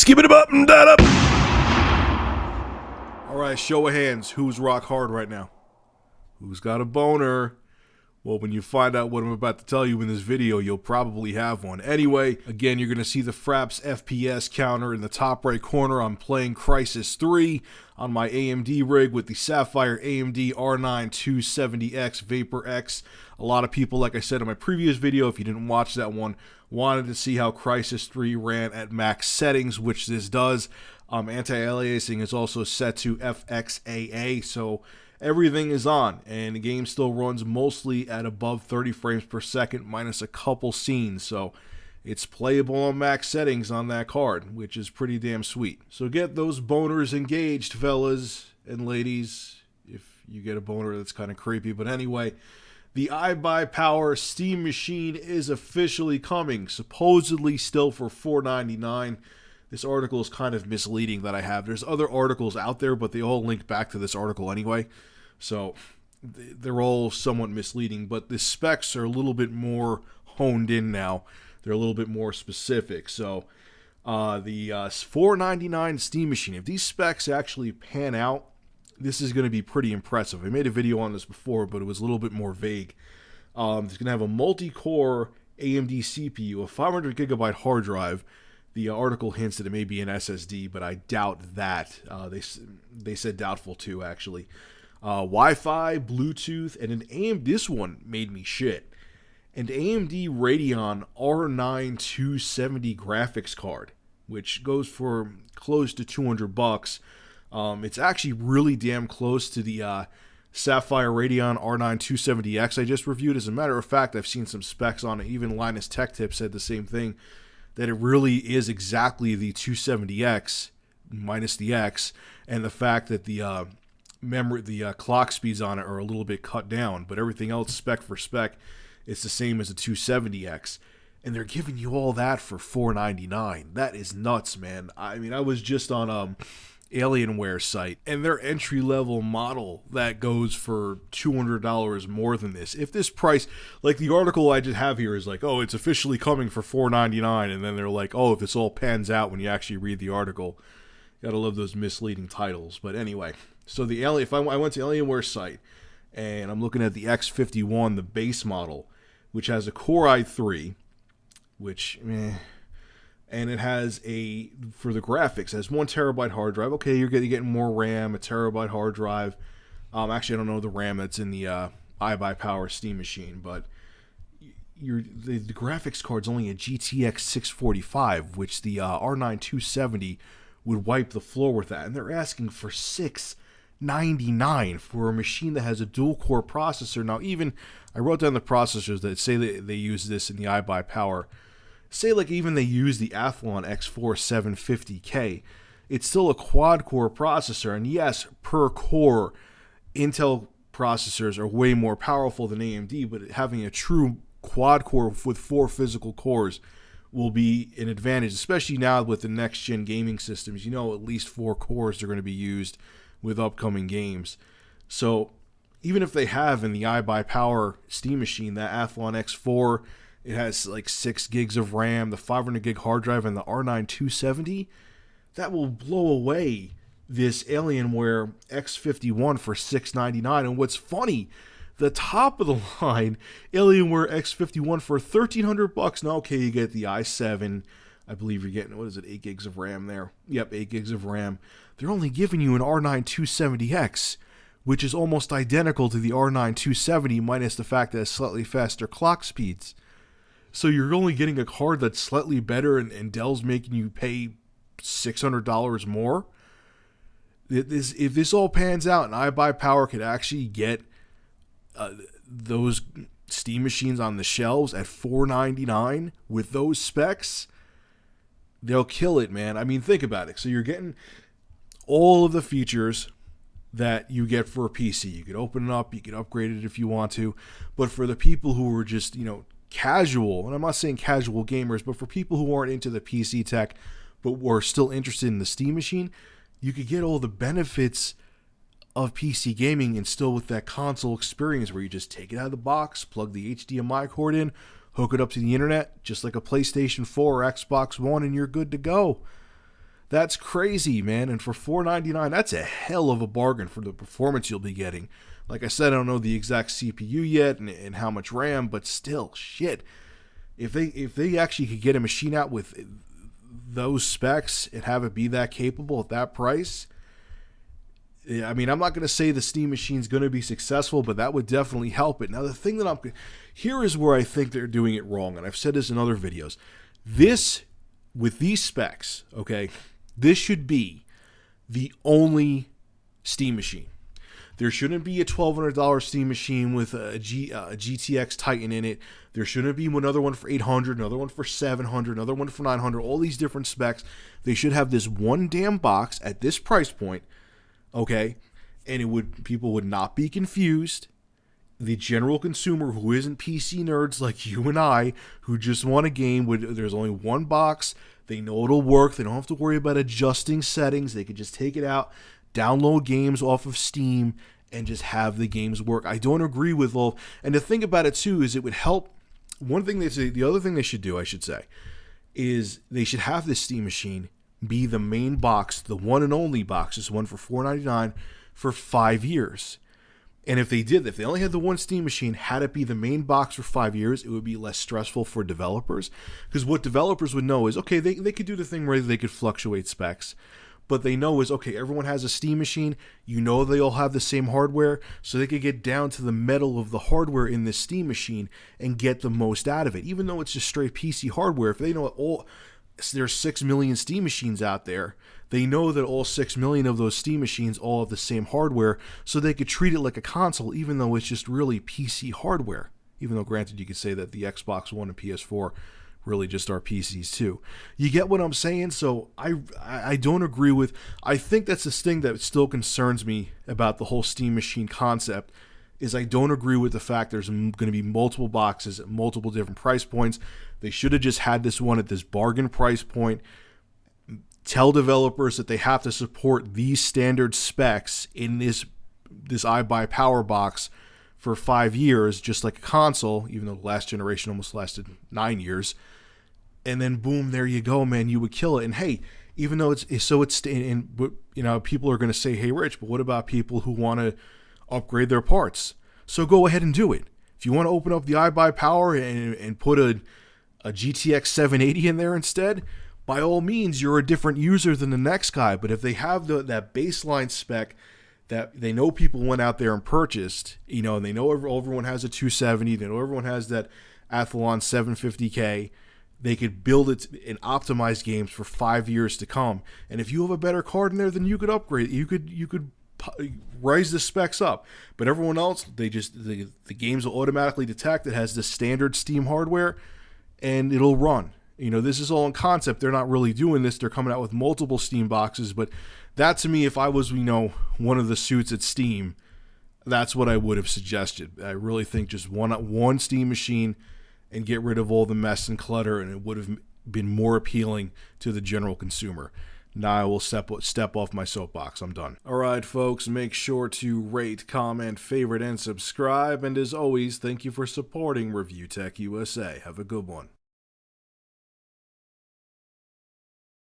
Skip it up and that up. All right, show of hands. Who's rock hard right now? Who's got a boner? Well, when you find out what I'm about to tell you in this video, you'll probably have one. Anyway, again, you're going to see the Fraps FPS counter in the top right corner. I'm playing Crysis 3 on my AMD rig with the Sapphire AMD R9 270X Vapor X. A lot of people, like I said in my previous video, if you didn't watch that one, wanted to see how Crysis 3 ran at max settings, which this does. Anti-aliasing is also set to FXAA, so everything is on, and the game still runs mostly at above 30 frames per second, minus a couple scenes, so it's playable on max settings on that card, which is pretty damn sweet. So get those boners engaged, fellas and ladies, if you get a boner that's kind of creepy. But anyway, the iBuyPower Steam machine is officially coming, supposedly still for $4.99. This article is kind of misleading that I have. There's other articles out there, but they all link back to this article anyway. So they're all somewhat misleading, but the specs are a little bit more honed in now. They're a little bit more specific. So the $4.99 Steam machine, if these specs actually pan out, this is going to be pretty impressive. I made a video on this before, but it was a little bit more vague. It's going to have a multi-core AMD CPU, a 500 gigabyte hard drive. The article hints that it may be an SSD, but I doubt that. They said doubtful too, actually. Wi-Fi, Bluetooth, and an AMD. This one made me shit. An AMD Radeon R9 270 graphics card, which goes for close to $200. It's actually really damn close to the Sapphire Radeon R9 270X I just reviewed. As a matter of fact, I've seen some specs on it. Even Linus Tech Tip said the same thing, that it really is exactly the 270X minus the X, and the fact that the clock speeds on it are a little bit cut down, but everything else spec for spec, it's the same as the 270X, and they're giving you all that for $4.99. That is nuts, man. I mean, I was just on Alienware site, and their entry-level model that goes for $200 more than this. If this price, like the article I just have here is like, oh, it's officially coming for $4.99, and then they're like, oh, if this all pans out when you actually read the article. Gotta love those misleading titles. But anyway, so if I went to Alienware site, and I'm looking at the X51, the base model, which has a Core i3, which, and it has for the graphics, it has 1 terabyte hard drive. Okay, you're getting more RAM, a terabyte hard drive. Actually, I don't know the RAM that's in the iBuyPower Steam machine, but the graphics card's only a GTX 645, which the R9 270 would wipe the floor with that, and they're asking for $699 for a machine that has a dual-core processor. Now, even I wrote down the processors that say they use this in the iBuyPower. Say like even they use the Athlon X4 750K, it's still a quad-core processor, and yes, per core, Intel processors are way more powerful than AMD, but having a true quad-core with 4 physical cores will be an advantage, especially now with the next-gen gaming systems. You know, at least 4 cores are going to be used with upcoming games. So even if they have in the iBuyPower Steam machine that Athlon X4, it has like 6 gigs of RAM, the 500 gig hard drive, and the R9 270. That will blow away this Alienware X51 for $699. And what's funny, the top of the line Alienware X51 for $1,300. Now, okay, you get the i7. I believe you're getting, 8 gigs of RAM there? Yep, 8 gigs of RAM. They're only giving you an R9 270X, which is almost identical to the R9 270, minus the fact that it has slightly faster clock speeds. So you're only getting a card that's slightly better, and Dell's making you pay $600 more. If this all pans out and iBuyPower could actually get those Steam machines on the shelves at $4.99 with those specs, they'll kill it, man. I mean, think about it. So you're getting all of the features that you get for a PC. You could open it up, you could upgrade it if you want to, but for the people who are just, casual, and I'm not saying casual gamers, but for people who aren't into the PC tech but were still interested in the Steam machine, you could get all the benefits of PC gaming and still with that console experience where you just take it out of the box, plug the HDMI cord in, hook it up to the internet, just like a PlayStation 4 or Xbox One, and you're good to go. That's crazy, man. And for $499, that's a hell of a bargain for the performance you'll be getting. Like I said, I don't know the exact CPU yet and how much RAM, but still, shit. If they actually could get a machine out with those specs and have it be that capable at that price, I mean, I'm not going to say the Steam machine's going to be successful, but that would definitely help it. Now, the thing that here is where I think they're doing it wrong, and I've said this in other videos. This, with these specs, okay, this should be the only Steam machine. There shouldn't be a $1,200 Steam machine with a GTX Titan in it. There shouldn't be another one for $800, another one for $700, another one for $900, all these different specs. They should have this one damn box at this price point. Okay, and people would not be confused. The general consumer who isn't PC nerds like you and I, who just want a game, there's only one box. They know it'll work. They don't have to worry about adjusting settings. They could just take it out, download games off of Steam, and just have the games work. I don't agree with all. And the thing about it too is it would help. The other thing they should do, I should say, is they should have this Steam machine be the main box, the one and only box, this one for $499 for 5 years. And if they only had the one Steam machine, had it be the main box for 5 years, it would be less stressful for developers. Because what developers would know is, okay, they could do the thing where they could fluctuate specs. But they know is, okay, everyone has a Steam machine. You know they all have the same hardware. So they could get down to the metal of the hardware in this Steam machine and get the most out of it. Even though it's just straight PC hardware, if they know there's 6 million Steam machines out there, they know that all 6 million of those Steam machines all have the same hardware, so they could treat it like a console, even though it's just really PC hardware. Even though, granted, you could say that the Xbox One and PS4 really just are PCs too. You get what I'm saying? So I don't agree with. I think that's the thing that still concerns me about the whole Steam machine concept. Is I don't agree with the fact there's going to be multiple boxes at multiple different price points. They should have just had this one at this bargain price point. Tell developers that they have to support these standard specs in this iBuyPower box for 5 years, just like a console, even though the last generation almost lasted 9 years. And then boom, there you go, man. You would kill it. And hey, even though people are going to say, hey, Rich, but what about people who want to upgrade their parts? So go ahead and do it. If you want to open up the iBuyPower and put a GTX 780 in there instead, by all means, you're a different user than the next guy. But if they have that baseline spec that they know people went out there and purchased, and they know everyone has a 270, they know everyone has that Athlon 750K, they could build it and optimize games for 5 years to come. And if you have a better card in there, then you could upgrade. You could raise the specs up. But everyone else, the games will automatically detect it has the standard Steam hardware, and it'll run. This is all in concept. They're not really doing this. They're coming out with multiple Steam boxes. But that, to me, if I was, one of the suits at Steam, that's what I would have suggested. I really think just one Steam machine and get rid of all the mess and clutter, and it would have been more appealing to the general consumer. Now I will step off my soapbox. I'm done. All right, folks, make sure to rate, comment, favorite, and subscribe. And as always, thank you for supporting Review Tech USA. Have a good one.